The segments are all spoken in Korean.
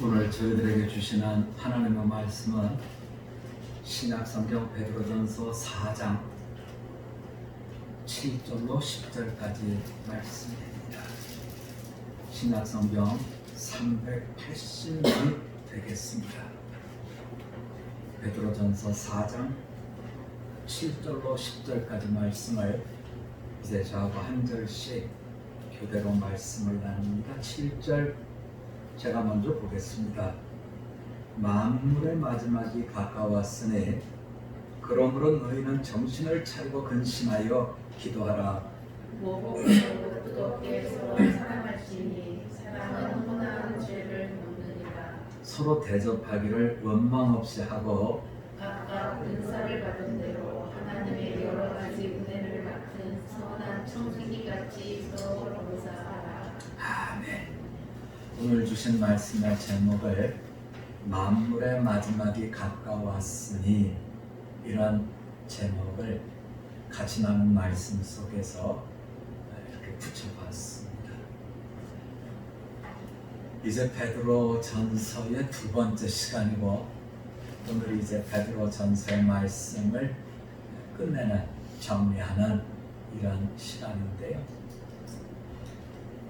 오늘 저희들에게 주시는 하나님의 말씀은 신약성경 베드로전서 4장 7절로 10절까지 말씀입니다. 신약성경 380면 되겠습니다. 베드로전서 4장 7절로 10절까지 말씀을 이제 저하고 한 절씩 교대로 말씀을 나눕니다. 7절 제가 먼저 보겠습니다. 만물의 마지막이 가까웠으니 그러므로 너희는 정신을 차리고 근심하여 기도하라. 모범으로 뜨겁게 서로 사랑할지니 사랑은 허나한 죄를 묻느니라. 서로 대접하기를 원망 없이 하고 각각 은사를 받은 대로 하나님의 여러 가지 은혜를 맡은 선한 청지기같이 서로 봉사하라. 아멘. 오늘 주신 말씀의 제목을 만물의 마지막이 가까웠으니 이런 제목을 같이 나눈 말씀 속에서 이렇게 붙여봤습니다. 이제 베드로 전서의 두 번째 시간이고 오늘 이제 베드로 전서의 말씀을 끝내는 정리하는 이런 시간인데요.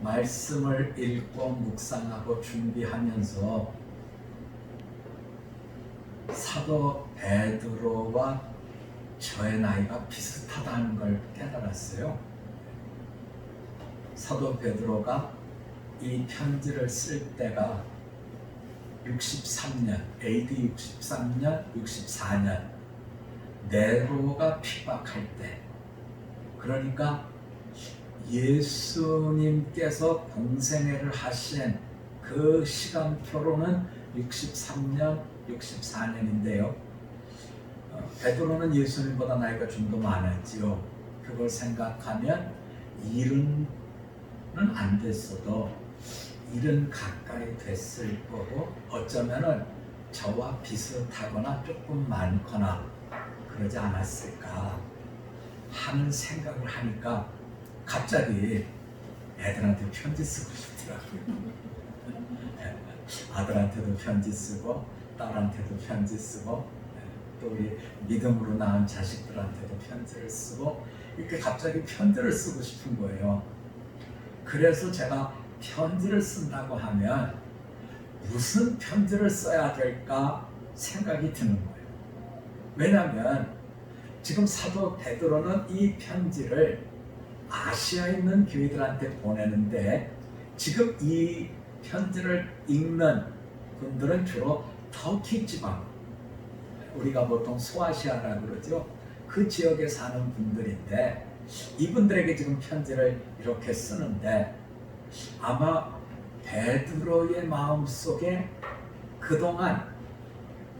말씀을 읽고 묵상하고 준비하면서 사도 베드로와 저의 나이가 비슷하다는 걸 깨달았어요. 사도 베드로가 이 편지를 쓸 때가 63년, AD 63년, 64년 네로가 핍박할 때, 그러니까 예수님께서 공생애를 하신 그 시간표로는 63년, 64년인데요. 베드로는 예수님보다 나이가 좀 더 많았지요. 그걸 생각하면 일은 안 됐어도 일은 가까이 됐을 거고 어쩌면은 저와 비슷하거나 조금 많거나 그러지 않았을까 하는 생각을 하니까 갑자기 애들한테 편지 쓰고 싶더라고요. 아들한테도 편지 쓰고 딸한테도 편지 쓰고 또 우리 믿음으로 낳은 자식들한테도 편지를 쓰고 이렇게 갑자기 편지를 쓰고 싶은 거예요. 그래서 제가 편지를 쓴다고 하면 무슨 편지를 써야 될까 생각이 드는 거예요. 왜냐하면 지금 사도 베드로는 이 편지를 아시아에 있는 교회들한테 보내는데 지금 이 편지를 읽는 분들은 주로 터키 지방, 우리가 보통 소아시아라고 그러죠. 그 지역에 사는 분들인데 이분들에게 지금 편지를 이렇게 쓰는데 아마 베드로의 마음속에 그동안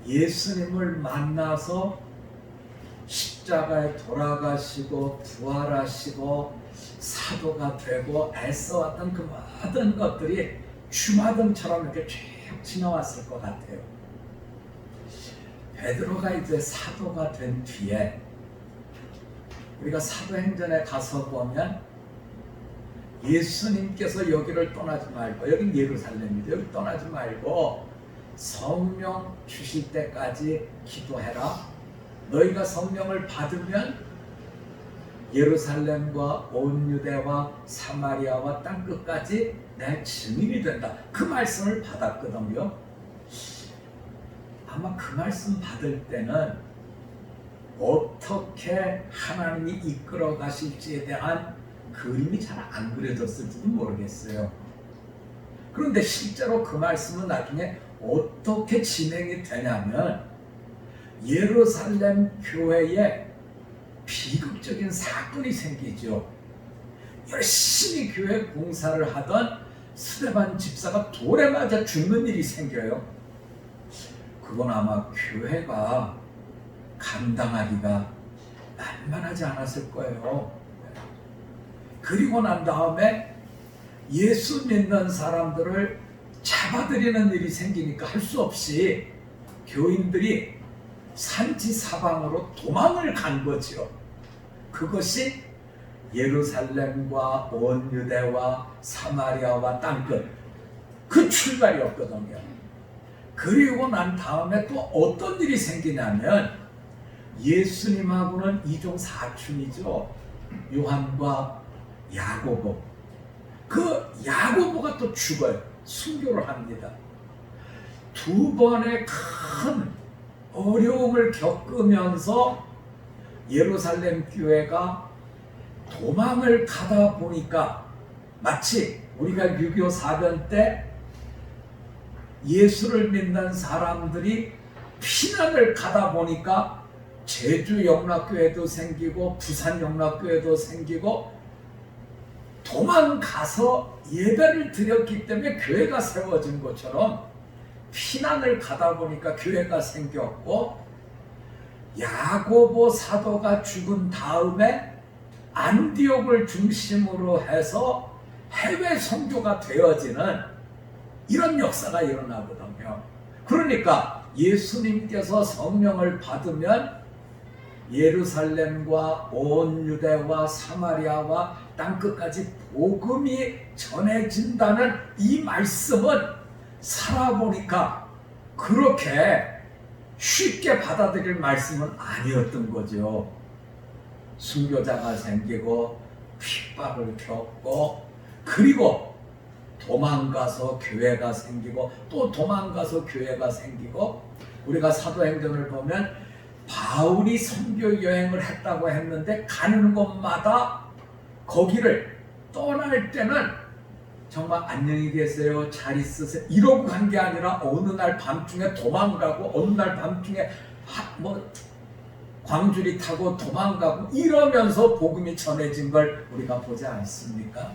예수님을 만나서 십자가에 돌아가시고 부활하시고 사도가 되고 애써왔던 그 모든 것들이 주마등처럼 이렇게 쭉 지나왔을 것 같아요. 베드로가 이제 사도가 된 뒤에 우리가 사도행전에 가서 보면 예수님께서 여기를 떠나지 말고, 여긴 예루살렘이죠. 여기 떠나지 말고 성령 주실 때까지 기도해라. 너희가 성령을 받으면 예루살렘과 온 유대와 사마리아와 땅끝까지 내 증인이 된다. 그 말씀을 받았거든요. 아마 그 말씀 받을 때는 어떻게 하나님이 이끌어 가실지에 대한 그림이 잘 안 그려졌을지도 모르겠어요. 그런데 실제로 그 말씀은 나중에 어떻게 진행이 되냐면 예루살렘 교회에 비극적인 사건이 생기죠. 열심히 교회 공사를 하던 스데반 집사가 돌에 맞아 죽는 일이 생겨요. 그건 아마 교회가 감당하기가 만만하지 않았을 거예요. 그리고 난 다음에 예수 믿는 사람들을 잡아들이는 일이 생기니까 할 수 없이 교인들이 산지 사방으로 도망을 간 거죠. 그것이 예루살렘과 온 유대와 사마리아와 땅끝 그 출발이었거든요. 그리고 난 다음에 또 어떤 일이 생기냐면 예수님하고는 이종 사촌이죠. 요한과 야고보. 그 야고보가 또 죽어요. 순교를 합니다. 두 번의 큰 어려움을 겪으면서 예루살렘 교회가 도망을 가다 보니까 마치 우리가 6.25 사변 때 예수를 믿는 사람들이 피난을 가다 보니까 제주 영락교회도 생기고 부산 영락교회도 생기고 도망가서 예배를 드렸기 때문에 교회가 세워진 것처럼 피난을 가다 보니까 교회가 생겼고, 야고보 사도가 죽은 다음에 안디옥을 중심으로 해서 해외 선교가 되어지는 이런 역사가 일어나거든요. 그러니까 예수님께서 성령을 받으면 예루살렘과 온 유대와 사마리아와 땅끝까지 복음이 전해진다는 이 말씀은 살아보니까 그렇게 쉽게 받아들일 말씀은 아니었던 거죠. 순교자가 생기고 핍박을 겪고, 그리고 도망가서 교회가 생기고, 또 도망가서 교회가 생기고, 우리가 사도행전을 보면 바울이 선교 여행을 했다고 했는데 가는 곳마다 거기를 떠날 때는 정말 안녕히 계세요, 잘 있으세요 이러고 간 게 아니라 어느 날 밤중에 도망가고, 어느 날 밤중에 광주리 타고 도망가고 이러면서 복음이 전해진 걸 우리가 보지 않습니까?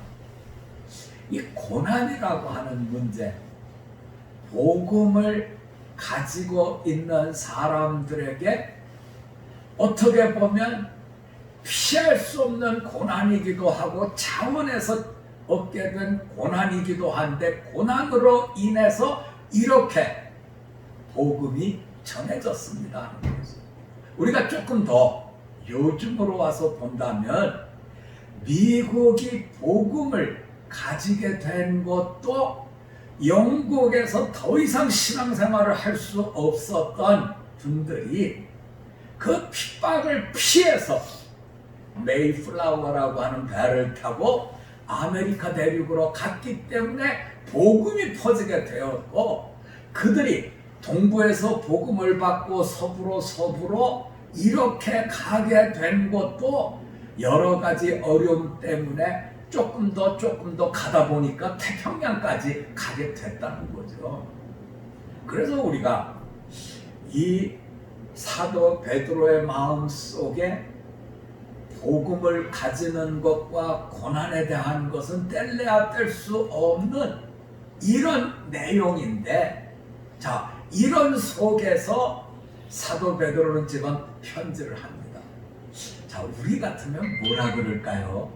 이 고난이라고 하는 문제, 복음을 가지고 있는 사람들에게 어떻게 보면 피할 수 없는 고난이기도 하고 자원에서 얻게 된 고난이기도 한데, 고난으로 인해서 이렇게 복음이 전해졌습니다. 우리가 조금 더 요즘으로 와서 본다면 미국이 복음을 가지게 된 것도 영국에서 더 이상 신앙생활을 할 수 없었던 분들이 그 핍박을 피해서 메이플라워라고 하는 배를 타고 아메리카 대륙으로 갔기 때문에 복음이 퍼지게 되었고, 그들이 동부에서 복음을 받고 서부로 이렇게 가게 된 것도 여러 가지 어려움 때문에 조금 더 가다 보니까 태평양까지 가게 됐다는 거죠. 그래서 우리가 이 사도 베드로의 마음 속에 복음을 가지는 것과 고난에 대한 것은 뗄래야 뗄 수 없는 이런 내용인데, 자, 이런 속에서 사도 베드로는 지금 편지를 합니다. 자, 우리 같으면 뭐라 그럴까요?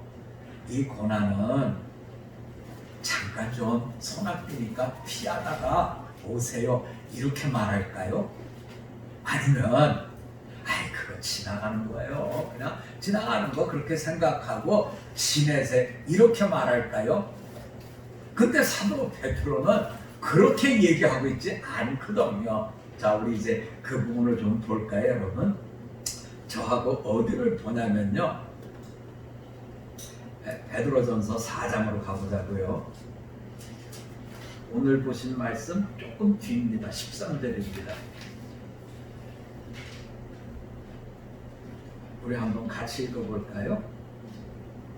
이 고난은 잠깐 좀 소낙비니까 피하다가 오세요 이렇게 말할까요? 아니면 그거 지나가는 거예요, 그냥 지나가는 거 그렇게 생각하고 지내세 이렇게 말할까요? 근데 사도 베드로는 그렇게 얘기하고 있지 않거든요. 자, 우리 이제 그 부분을 좀 볼까요, 여러분? 저하고 어디를 보냐면요, 베드로전서 4장으로 가보자고요. 오늘 보신 말씀 조금 뒤입니다. 13절입니다. 우리 한번 같이 읽어볼까요?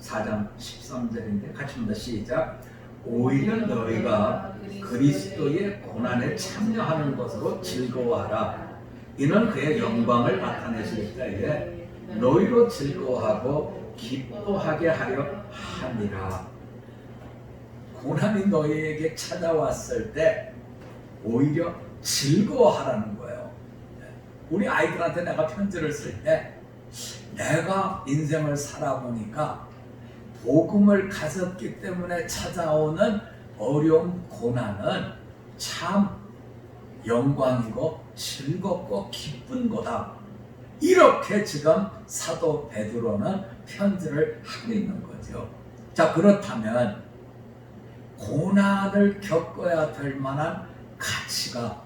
4장 13절인데 같이 한번 시작. 오히려 너희가 그리스도의 고난에 참여하는 것으로 즐거워하라. 이는 그의 영광을 나타내실 때에 너희로 즐거워하고 기뻐하게 하려 함이라. 고난이 너희에게 찾아왔을 때 오히려 즐거워하라는 거예요. 우리 아이들한테 내가 편지를 쓸 때 내가 인생을 살아보니까 복음을 가졌기 때문에 찾아오는 어려운 고난은 참 영광이고 즐겁고 기쁜 거다. 이렇게 지금 사도 베드로는 편지를 하고 있는 거죠. 자, 그렇다면 고난을 겪어야 될 만한 가치가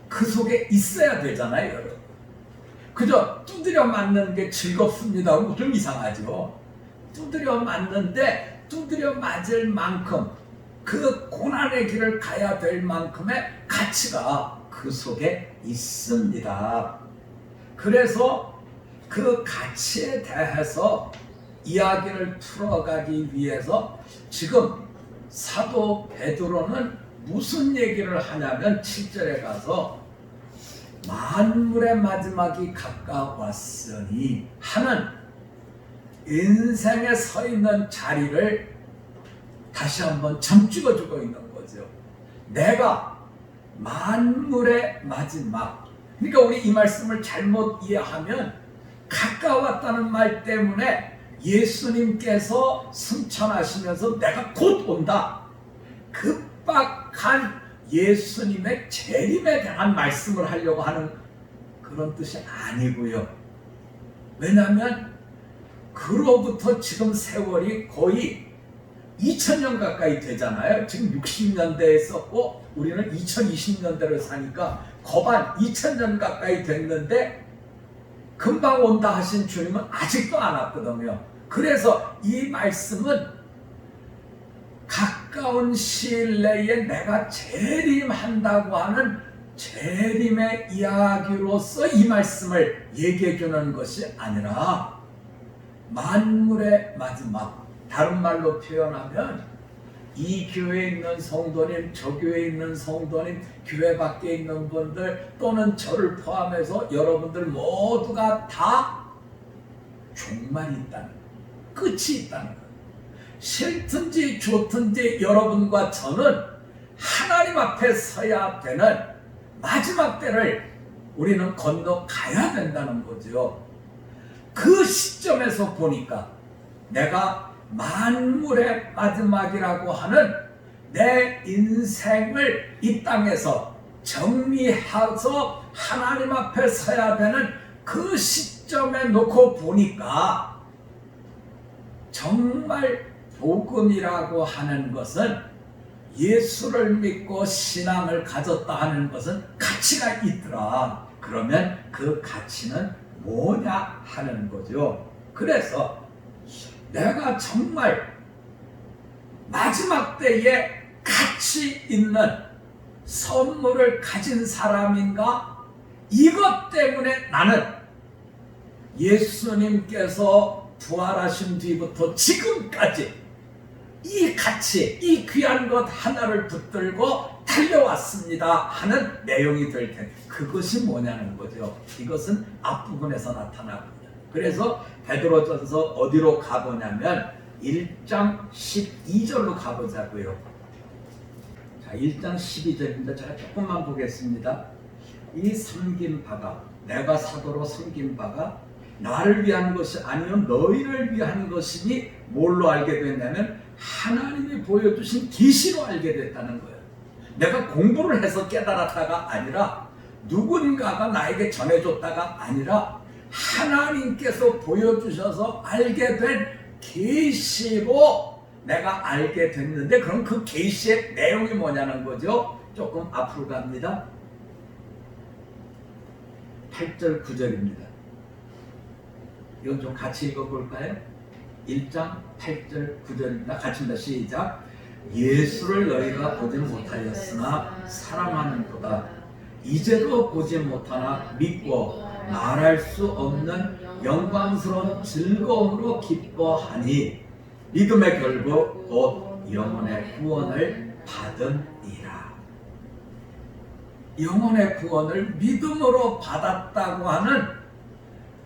그 속에 있어야 되잖아요, 여러분. 그저 두드려 맞는 게 즐겁습니다. 좀 이상하죠. 두드려 맞는데 두드려 맞을 만큼 그 고난의 길을 가야 될 만큼의 가치가 그 속에 있습니다. 그래서 그 가치에 대해서 이야기를 풀어가기 위해서 지금 사도 베드로는 무슨 얘기를 하냐면 7절에 가서 만물의 마지막이 가까웠으니 하는 인생에 서 있는 자리를 다시 한번 점찍어주고 있는 거죠. 내가 만물의 마지막. 그러니까 우리 이 말씀을 잘못 이해하면 가까웠다는 말 때문에 예수님께서 승천하시면서 내가 곧 온다. 급박한 예수님의 재림에 대한 말씀을 하려고 하는 그런 뜻이 아니고요. 왜냐하면 그로부터 지금 세월이 거의 2000년 가까이 되잖아요. 지금 60년대에 썼고 우리는 2020년대를 사니까 거반 2000년 가까이 됐는데 금방 온다 하신 주님은 아직도 안 왔거든요. 그래서 이 말씀은 가까운 시일 내에 내가 재림한다고 하는 재림의 이야기로서 이 말씀을 얘기해 주는 것이 아니라 만물의 마지막, 다른 말로 표현하면 이 교회에 있는 성도님, 저 교회에 있는 성도님, 교회 밖에 있는 분들 또는 저를 포함해서 여러분들 모두가 다 종말이 있다는 거예요. 끝이 있다는 거예요. 싫든지 좋든지 여러분과 저는 하나님 앞에 서야 되는 마지막 때를 우리는 건너가야 된다는 거죠. 그 시점에서 보니까 내가 만물의 마지막이라고 하는 내 인생을 이 땅에서 정리해서 하나님 앞에 서야 되는 그 시점에 놓고 보니까 정말 복음이라고 하는 것은 예수를 믿고 신앙을 가졌다 하는 것은 가치가 있더라. 그러면 그 가치는 뭐냐 하는 거죠. 그래서 내가 정말 마지막 때에 가치 있는 선물을 가진 사람인가? 이것 때문에 나는 예수님께서 부활하신 뒤부터 지금까지 이 가치, 이 귀한 것 하나를 붙들고 달려왔습니다 하는 내용이 될 텐데 그것이 뭐냐는 거죠. 이것은 앞부분에서 나타나거든요. 그래서 베드로전서 어디로 가보냐면 1장 12절로 가보자고요. 자, 1장 12절입니다. 제가 조금만 보겠습니다. 이 섬긴 바가, 내가 사도로 섬긴 바가 나를 위한 것이 아니요 너희를 위한 것이니 뭘로 알게 됐냐면 하나님이 보여주신 계시로 알게 됐다는 거예요. 내가 공부를 해서 깨달았다가 아니라 누군가가 나에게 전해줬다가 아니라 하나님께서 보여주셔서 알게 된 계시로 내가 알게 됐는데 그럼 그 계시의 내용이 뭐냐는 거죠. 조금 앞으로 갑니다. 8절 9절입니다. 이건 좀 같이 읽어볼까요? 1장 8절 9절입니다. 같이 입니다. 시작. 예수를 너희가 보지 못하였으나 사랑하는도다. 이제도 보지 못하나 믿고 말할 수 없는 영광스러운 즐거움으로 기뻐하니 믿음의 결국 곧 영혼의 구원을 받으니라. 영혼의 구원을 믿음으로 받았다고 하는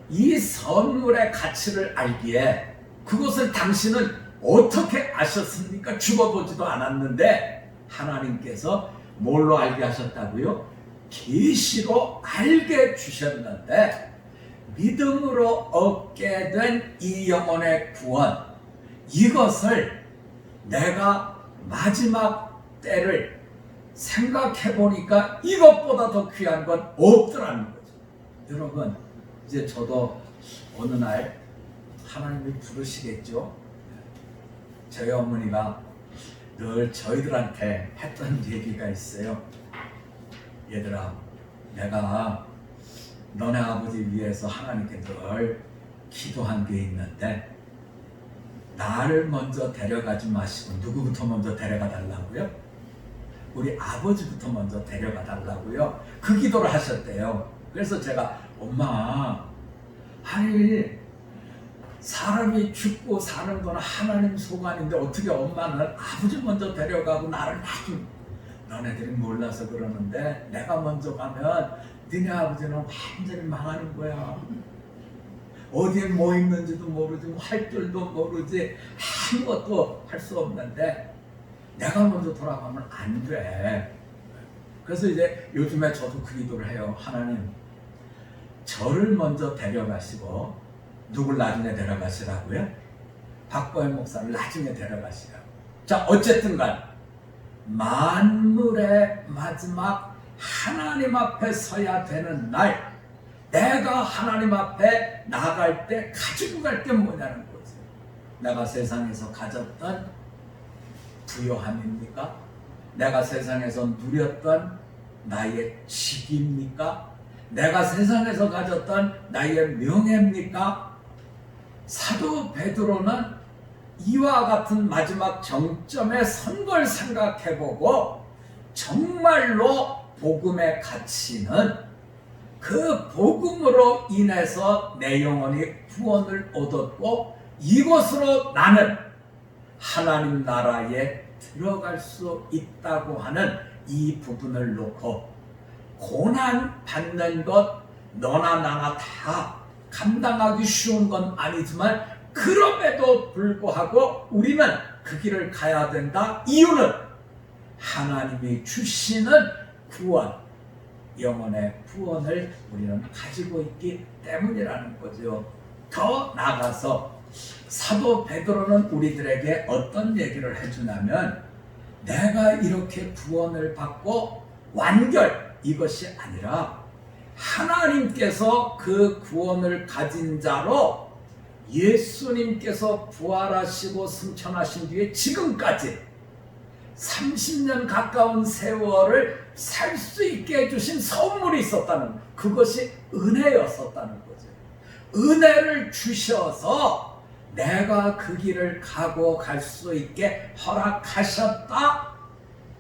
이 선물의 가치를 알기에 그것을 당신은 어떻게 아셨습니까? 죽어보지도 않았는데 하나님께서 뭘로 알게 하셨다고요? 계시로 알게 주셨는데 믿음으로 얻게 된 이 영혼의 구원, 이것을 내가 마지막 때를 생각해 보니까 이것보다 더 귀한 건 없더라는 거죠. 여러분, 이제 저도 어느 날 하나님이 부르시겠죠. 저희 어머니가 늘 저희들한테 했던 얘기가 있어요. 얘들아, 내가 너네 아버지 위해서 하나님께 늘 기도한 게 있는데 나를 먼저 데려가지 마시고 누구부터 먼저 데려가 달라고요? 우리 아버지부터 먼저 데려가 달라고요. 그 기도를 하셨대요. 그래서 제가 엄마, 아니 사람이 죽고 사는 건 하나님 소관인데 어떻게 엄마는 아버지 먼저 데려가고 나를 놔두고, 너네들이 몰라서 그러는데 내가 먼저 가면 너네 아버지는 완전히 망하는 거야. 어디에 뭐 있는지도 모르지, 할 줄도 모르지, 아무것도 할 수 없는데 내가 먼저 돌아가면 안 돼. 그래서 이제 요즘에 저도 그 기도를 해요. 하나님, 저를 먼저 데려가시고 누굴 나중에 데려가시라고요? 박보현 목사를 나중에 데려가시라고. 자, 어쨌든 간 만물의 마지막 하나님 앞에 서야 되는 날, 내가 하나님 앞에 나갈 때 가지고 갈 게 뭐냐는 거죠. 내가 세상에서 가졌던 부요함입니까? 내가 세상에서 누렸던 나의 직입니까? 내가 세상에서 가졌던 나의 명예입니까? 사도 베드로는 이와 같은 마지막 정점에 선 걸 생각해보고 정말로 복음의 가치는 그 복음으로 인해서 내 영혼이 구원을 얻었고 이것으로 나는 하나님 나라에 들어갈 수 있다고 하는 이 부분을 놓고, 고난 받는 것 너나 나나 다 감당하기 쉬운 건 아니지만 그럼에도 불구하고 우리는 그 길을 가야 된다. 이유는 하나님이 주시는 구원, 영혼의 구원을 우리는 가지고 있기 때문이라는 거죠. 더 나아가서 사도 베드로는 우리들에게 어떤 얘기를 해주냐면, 내가 이렇게 구원을 받고 완결, 이것이 아니라 하나님께서 그 구원을 가진 자로 예수님께서 부활하시고 승천하신 뒤에 지금까지 30년 가까운 세월을 살 수 있게 해주신 선물이 있었다는, 그것이 은혜였었다는 거죠. 은혜를 주셔서 내가 그 길을 가고 갈 수 있게 허락하셨다.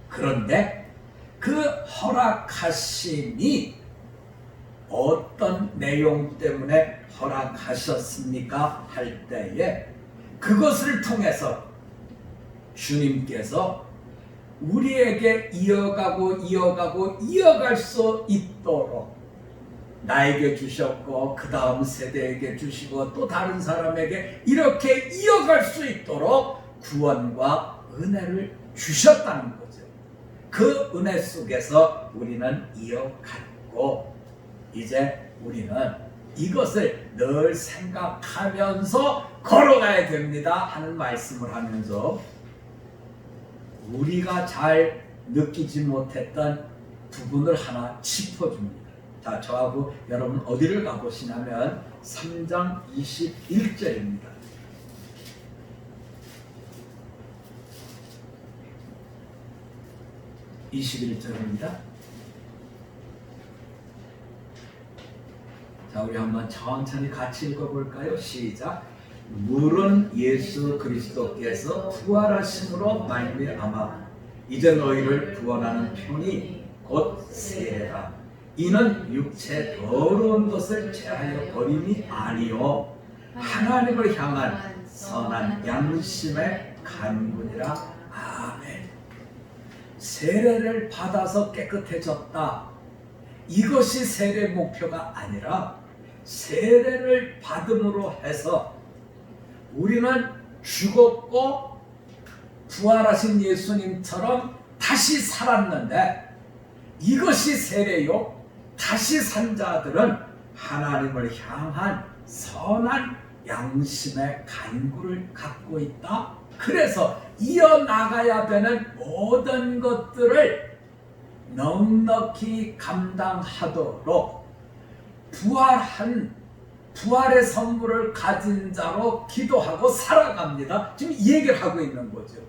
그런데 그 허락하심이 어떤 내용 때문에 허락하셨습니까? 할 때에 그것을 통해서 주님께서 우리에게 이어갈 수 있도록 나에게 주셨고 그 다음 세대에게 주시고 또 다른 사람에게 이렇게 이어갈 수 있도록 구원과 은혜를 주셨다는 거죠. 그 은혜 속에서 우리는 이어갔고, 이제 우리는 이것을 늘 생각하면서 걸어가야 됩니다 하는 말씀을 하면서 우리가 잘 느끼지 못했던 부분을 하나 짚어줍니다. 자, 저하고 여러분 어디를 가보시냐면 3장 21절입니다. 자, 우리 한번 천천히 같이 읽어볼까요? 시작. 물은 예수 그리스도께서 부활하심으로 말미암아 이제 너희를 구원하는 편이 곧 세례다. 이는 육체 더러운 것을 제하여 버림이 아니요 하나님을 향한 선한 양심의 간구니라. 아멘. 세례를 받아서 깨끗해졌다. 이것이 세례 목표가 아니라 세례를 받음으로 해서 우리는 죽었고 부활하신 예수님처럼 다시 살았는데, 이것이 세례요. 다시 산 자들은 하나님을 향한 선한 양심의 간구를 갖고 있다. 그래서 이어나가야 되는 모든 것들을 넉넉히 감당하도록 부활의 선물을 가진 자로 기도하고 살아갑니다. 지금 이 얘기를 하고 있는 거죠.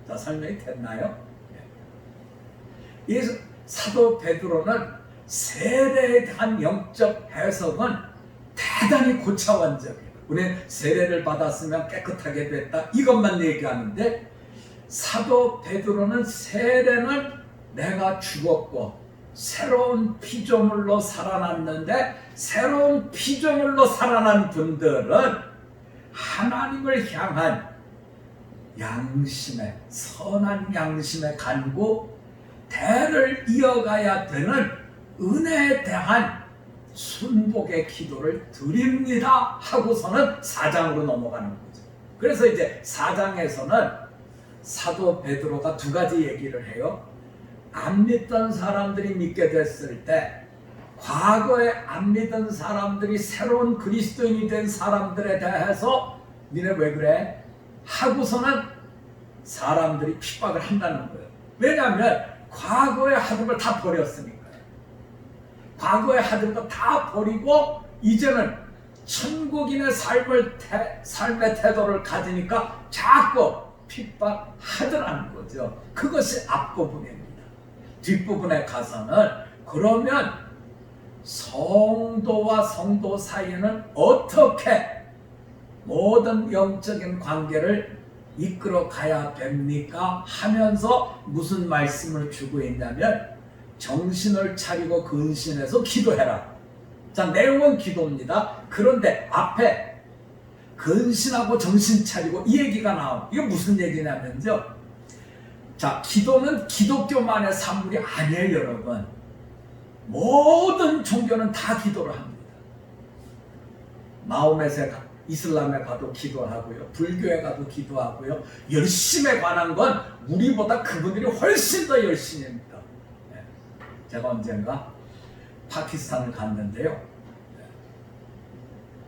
자, 설명이 됐나요? 예. 사도 베드로는 세례에 대한 영적 해석은 대단히 고차원적이에요. 우리는 세례를 받았으면 깨끗하게 됐다 이것만 얘기하는데, 사도 베드로는 세례는 내가 죽었고 새로운 피조물로 살아났는데, 새로운 피조물로 살아난 분들은 하나님을 향한 양심의, 선한 양심의 간구, 대를 이어가야 되는 은혜에 대한 순복의 기도를 드립니다 하고서는 4장으로 넘어가는 거죠. 그래서 이제 4장에서는 사도 베드로가 두 가지 얘기를 해요. 안 믿던 사람들이 믿게 됐을 때, 과거에 안 믿던 사람들이 새로운 그리스도인이 된 사람들에 대해서 니네 왜 그래? 하고서는 사람들이 핍박을 한다는 거예요. 왜냐하면 과거에 하던 걸 다 버렸으니까요. 과거에 하던 거 다 버리고 이제는 천국인의 삶의 태도를 가지니까 자꾸 핍박하더라는 거죠. 그것이 앞부분입니다. 뒷부분에 가서는 그러면 성도와 성도 사이에는 어떻게 모든 영적인 관계를 이끌어 가야 됩니까? 하면서 무슨 말씀을 주고 있냐면, 정신을 차리고 근신해서 기도해라. 자, 내용은 기도입니다. 그런데 앞에 근신하고 정신 차리고 이 얘기가 나와요. 이게 무슨 얘기냐면요, 자, 기도는 기독교만의 산물이 아니에요, 여러분. 모든 종교는 다 기도를 합니다. 마호메트에 이슬람에 가도 기도하고요, 불교에 가도 기도하고요. 열심에 관한 건 우리보다 그분들이 훨씬 더 열심입니다. 제가 언젠가 파키스탄을 갔는데요,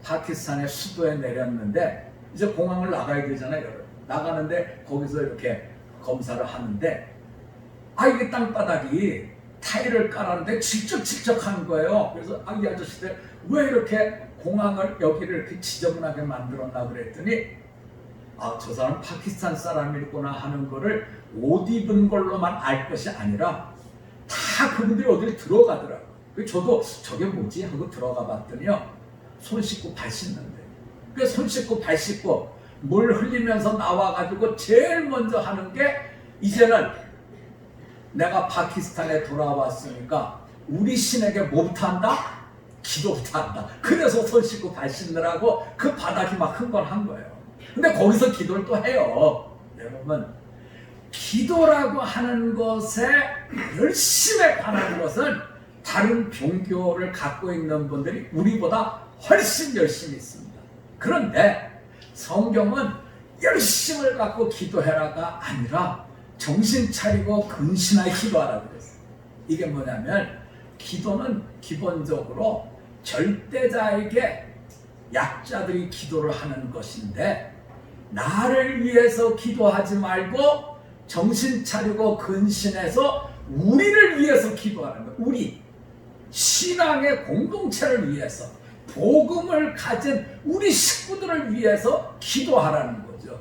파키스탄의 수도에 내렸는데 이제 공항을 나가야 되잖아요. 나가는데 거기서 이렇게 검사를 하는데, 이게 땅바닥이 타일을 깔았는데 질척질척한 거예요. 그래서 이 아저씨들 왜 이렇게 공항을 여기를 이렇게 지저분하게 만들었나 그랬더니, 저 사람 파키스탄 사람이구나 하는 거를 옷 입은 걸로만 알 것이 아니라 다 그분들이 어디를 들어가더라고요. 저도 저게 뭐지 하고 들어가 봤더니요, 손 씻고 발 씻는데, 그 손 씻고 발 씻고 물 흘리면서 나와가지고 제일 먼저 하는 게, 이제는 내가 파키스탄에 돌아왔으니까 우리 신에게 뭐부터 한다? 기도부터 한다. 그래서 손 씻고 발 씻느라고 그 바닥이 막 흥건한 거예요. 근데 거기서 기도를 또 해요. 여러분, 기도라고 하는 것에 열심에 관한 것은 다른 종교를 갖고 있는 분들이 우리보다 훨씬 열심히 있습니다. 그런데 성경은 열심을 갖고 기도해라가 아니라 정신 차리고 근신하여 기도하라고 그랬어요. 이게 뭐냐면, 기도는 기본적으로 절대자에게 약자들이 기도를 하는 것인데, 나를 위해서 기도하지 말고 정신 차리고 근신해서 우리를 위해서 기도하는 거예요. 우리 신앙의 공동체를 위해서, 복음을 가진 우리 식구들을 위해서 기도하라는 거죠.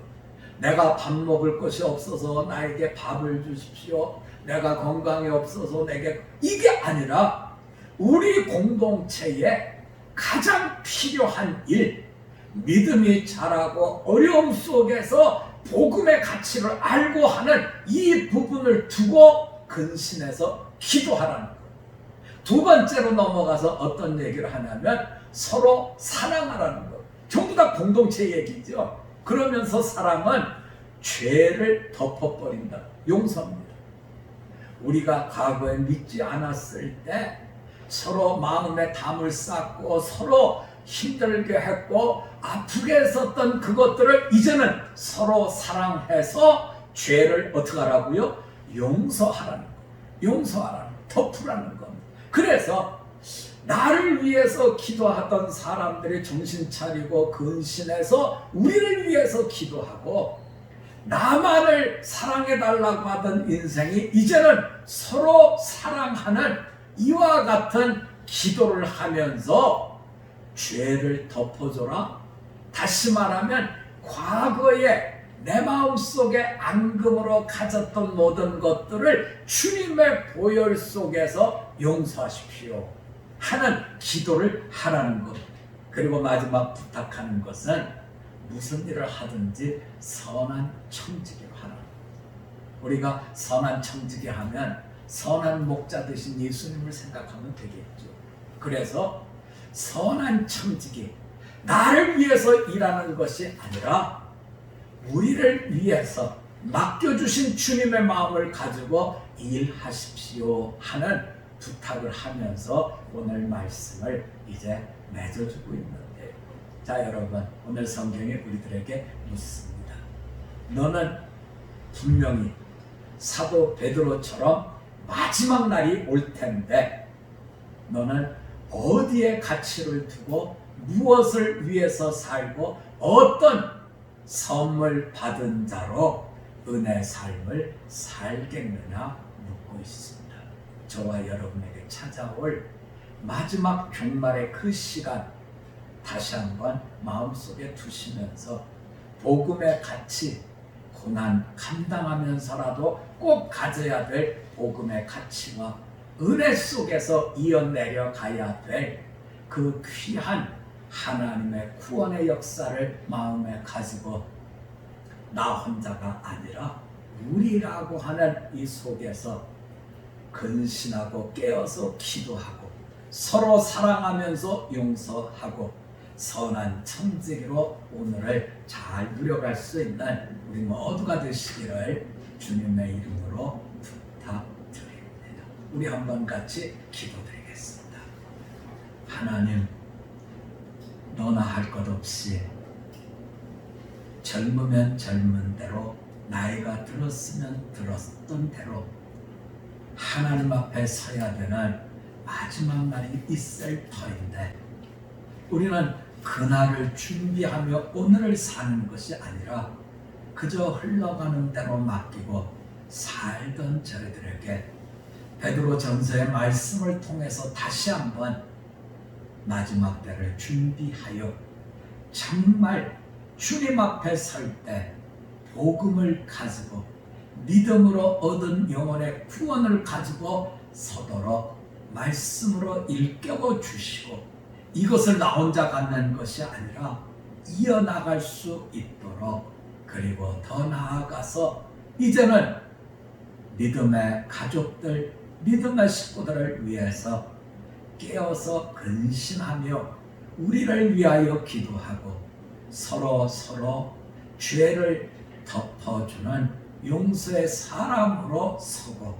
내가 밥 먹을 것이 없어서 나에게 밥을 주십시오, 내가 건강이 없어서 내게, 이게 아니라 우리 공동체에 가장 필요한 일, 믿음이 자라고 어려움 속에서 복음의 가치를 알고 하는 이 부분을 두고 근신해서 기도하라는 거예요. 두 번째로 넘어가서 어떤 얘기를 하냐면, 서로 사랑하라는 것. 전부 다 공동체 얘기죠. 그러면서 사랑은 죄를 덮어버린다, 용서입니다. 우리가 과거에 믿지 않았을 때 서로 마음에 담을 쌓고 서로 힘들게 했고 아프게 했었던 그것들을 이제는 서로 사랑해서 죄를 어떻게 하라고요? 용서하라는 거. 용서하라는 거. 덮으라는 겁니다. 그래서 나를 위해서 기도하던 사람들이 정신 차리고 근신해서 우리를 위해서 기도하고, 나만을 사랑해달라고 하던 인생이 이제는 서로 사랑하는 이와 같은 기도를 하면서 죄를 덮어줘라. 다시 말하면 과거에 내 마음속에 앙금으로 가졌던 모든 것들을 주님의 보혈 속에서 용서하십시오 하는 기도를 하라는 것. 그리고 마지막 부탁하는 것은 무슨 일을 하든지 선한 청지기로 하라. 우리가 선한 청지기 하면 선한 목자 되신 예수님을 생각하면 되겠죠. 그래서 선한 청지기, 나를 위해서 일하는 것이 아니라 우리를 위해서 맡겨주신 주님의 마음을 가지고 일하십시오 하는 부탁을 하면서 오늘 말씀을 이제 맺어주고 있는데, 자 여러분, 오늘 성경이 우리들에게 묻습니다. 너는 분명히 사도 베드로처럼 마지막 날이 올 텐데 너는 어디에 가치를 두고 무엇을 위해서 살고 어떤 선물 받은 자로 은혜 삶을 살겠느냐 묻고 있습니다. 저와 여러분에게 찾아올 마지막 종말의 그 시간 다시 한번 마음속에 두시면서 복음의 가치, 고난 감당하면서라도 꼭 가져야 될 복음의 가치와 은혜 속에서 이어내려 가야 될 그 귀한 하나님의 구원의 역사를 마음에 가지고 나 혼자가 아니라 우리라고 하는 이 속에서 근신하고 깨어서 기도하고 서로 사랑하면서 용서하고 선한 청지기로 오늘을 잘 누려갈 수 있는 우리 모두가 되시기를 주님의 이름으로 부탁드립니다. 우리 한번 같이 기도드리겠습니다. 하나님, 너나 할 것 없이 젊으면 젊은 대로, 나이가 들었으면 들었던 대로 하나님 앞에 서야 되는 마지막 날이 있을 터인데 우리는 그날을 준비하며 오늘을 사는 것이 아니라 그저 흘러가는 대로 맡기고 살던 저희들에게 베드로 전서의 말씀을 통해서 다시 한번 마지막 때를 준비하여 정말 주님 앞에 설 때 복음을 가지고 믿음으로 얻은 영혼의 구원을 가지고 서도록 말씀으로 일깨워 주시고 이것을 나 혼자 갖는 것이 아니라 이어나갈 수 있도록, 그리고 더 나아가서 이제는 믿음의 가족들, 믿음의 식구들을 위해서 깨어서 근신하며 우리를 위하여 기도하고 서로 죄를 덮어주는 용서의 사람으로 서고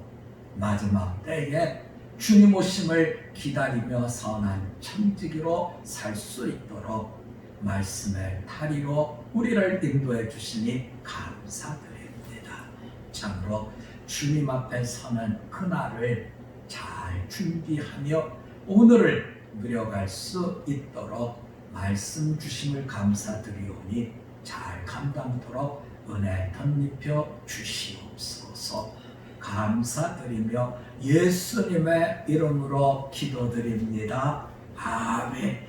마지막 때에 주님 오심을 기다리며 선한 청지기로 살 수 있도록 말씀의 다리로 우리를 인도해 주시니 감사드립니다. 참으로 주님 앞에 서는 그날을 잘 준비하며 오늘을 누려갈 수 있도록 말씀 주심을 감사드리오니 잘 감당토록 은혜 덧입혀 주시옵소서. 감사드리며 예수님의 이름으로 기도드립니다. 아멘.